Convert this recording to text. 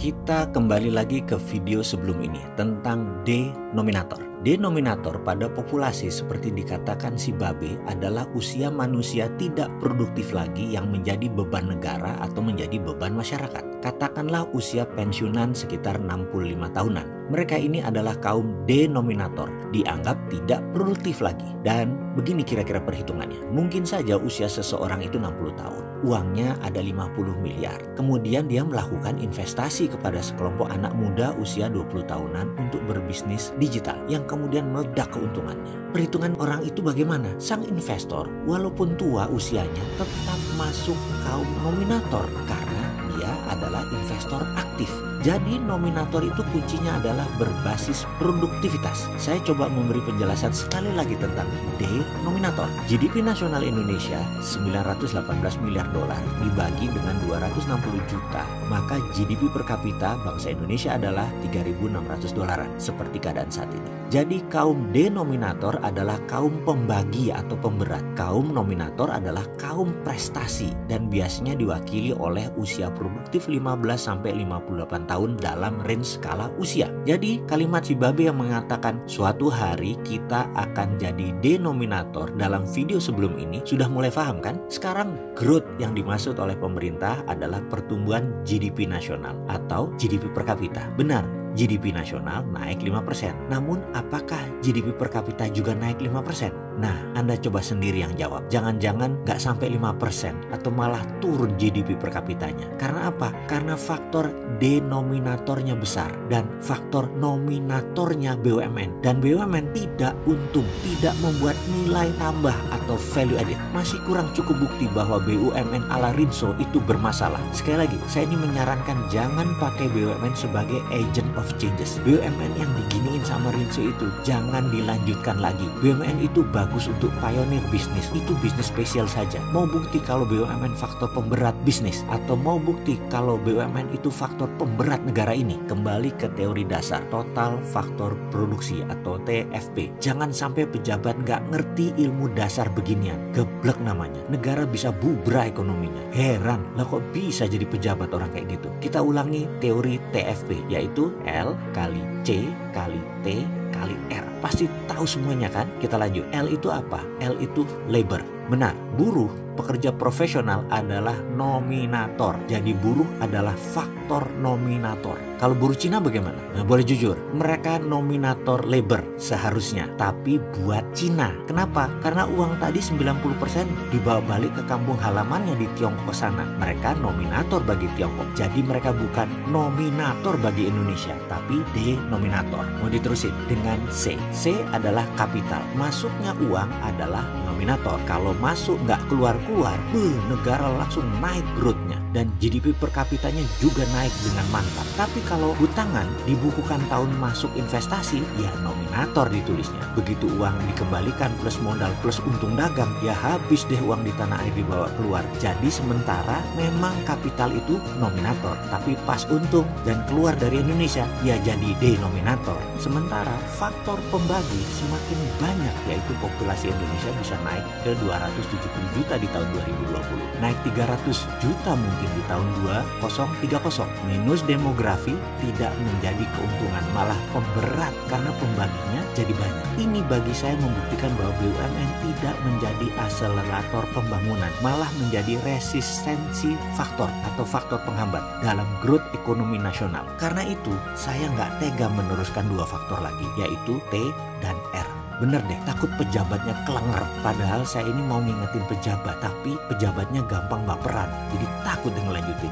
Kita kembali lagi ke video sebelum ini tentang denominator. Denominator pada populasi seperti dikatakan si Babe adalah usia manusia tidak produktif lagi yang menjadi beban negara atau menjadi beban masyarakat. Katakanlah usia pensiunan sekitar 65 tahunan. Mereka ini adalah kaum denominator, dianggap tidak produktif lagi. Dan begini kira-kira perhitungannya. Mungkin saja usia seseorang itu 60 tahun. Uangnya ada 50 miliar. Kemudian dia melakukan investasi kepada sekelompok anak muda usia 20 tahunan untuk berbisnis digital yang kemudian meledak keuntungannya. Perhitungan orang itu bagaimana? Sang investor walaupun tua usianya tetap masuk kaum nominator karena dia adalah investor aktif. Jadi nominator itu kuncinya adalah berbasis produktivitas. Saya coba memberi penjelasan sekali lagi tentang denominator. GDP nasional Indonesia 918 miliar dolar dibagi dengan 260 juta, maka GDP per kapita bangsa Indonesia adalah 3.600 dolaran seperti keadaan saat ini. Jadi kaum denominator adalah kaum pembagi atau pemberat. Kaum nominator adalah kaum prestasi dan biasanya diwakili oleh usia produktif 15 sampai 58 tahun dalam range skala usia. Jadi kalimat si Babe yang mengatakan suatu hari kita akan jadi denominator dalam video sebelum ini sudah mulai paham kan? Sekarang growth yang dimaksud oleh pemerintah adalah pertumbuhan GDP nasional atau GDP per kapita. Benar, GDP nasional naik 5%. Namun apakah GDP per kapita juga naik 5%? Nah, Anda coba sendiri yang jawab. Jangan-jangan nggak sampai 5% atau malah turun GDP per kapitanya. Karena apa? Karena faktor denominatornya besar dan faktor nominatornya BUMN. Dan BUMN tidak untung, tidak membuat nilai tambah atau value added. Masih kurang cukup bukti bahwa BUMN ala Rinso itu bermasalah. Sekali lagi, saya ini menyarankan jangan pakai BUMN sebagai agent of changes. BUMN yang diginiin sama Rinso itu jangan dilanjutkan lagi. BUMN itu bagus untuk pioneer bisnis, itu bisnis spesial saja. Mau bukti kalau BUMN faktor pemberat bisnis atau mau bukti kalau BUMN itu faktor pemberat negara ini, kembali ke teori dasar total faktor produksi atau TFP. Jangan sampai pejabat nggak ngerti ilmu dasar beginian, geblek namanya. Negara bisa bubrah ekonominya. Heran lah kok bisa jadi pejabat orang kayak gitu. Kita ulangi teori TFP, yaitu L kali C kali T kali R. Pasti tahu semuanya kan? Kita lanjut. L itu apa? L itu labor. Benar, buruh pekerja profesional adalah nominator. Jadi buruh adalah faktor nominator. Kalau buruh Cina bagaimana? Nah, boleh jujur, mereka nominator labor seharusnya, tapi buat Cina. Kenapa? Karena uang tadi 90% dibawa balik ke kampung halamannya di Tiongkok sana. Mereka nominator bagi Tiongkok. Jadi mereka bukan nominator bagi Indonesia, tapi denominator. Mau diterusin dengan C. C adalah kapital. Masuknya uang adalah nominator. Kalau masuk nggak keluar-keluar, negara langsung naik growth-nya dan GDP per kapitanya juga naik dengan mantap. Tapi kalau hutangan dibukukan tahun masuk investasi, ya nominator ditulisnya. Begitu uang dikembalikan plus modal plus untung dagang, ya habis deh uang di tanah air dibawa keluar. Jadi sementara memang kapital itu nominator, tapi pas untung dan keluar dari Indonesia, ya jadi denominator. Sementara faktor pembagi semakin banyak, yaitu populasi Indonesia bisa naik ke 270 juta di tahun 2020. Naik 300 juta mungkin di tahun 2030. Minus demografi tidak menjadi keuntungan, malah pemberat karena pembaginya jadi banyak. Ini bagi saya membuktikan bahwa BUMN tidak menjadi akselerator pembangunan, malah menjadi resistensi faktor atau faktor penghambat dalam growth ekonomi nasional. Karena itu saya nggak tega meneruskan dua faktor lagi, yaitu T dan R. Bener deh, takut pejabatnya kelenger. Padahal saya ini mau ngingetin pejabat, tapi pejabatnya gampang baperan. Jadi takut deh ngelanjutin.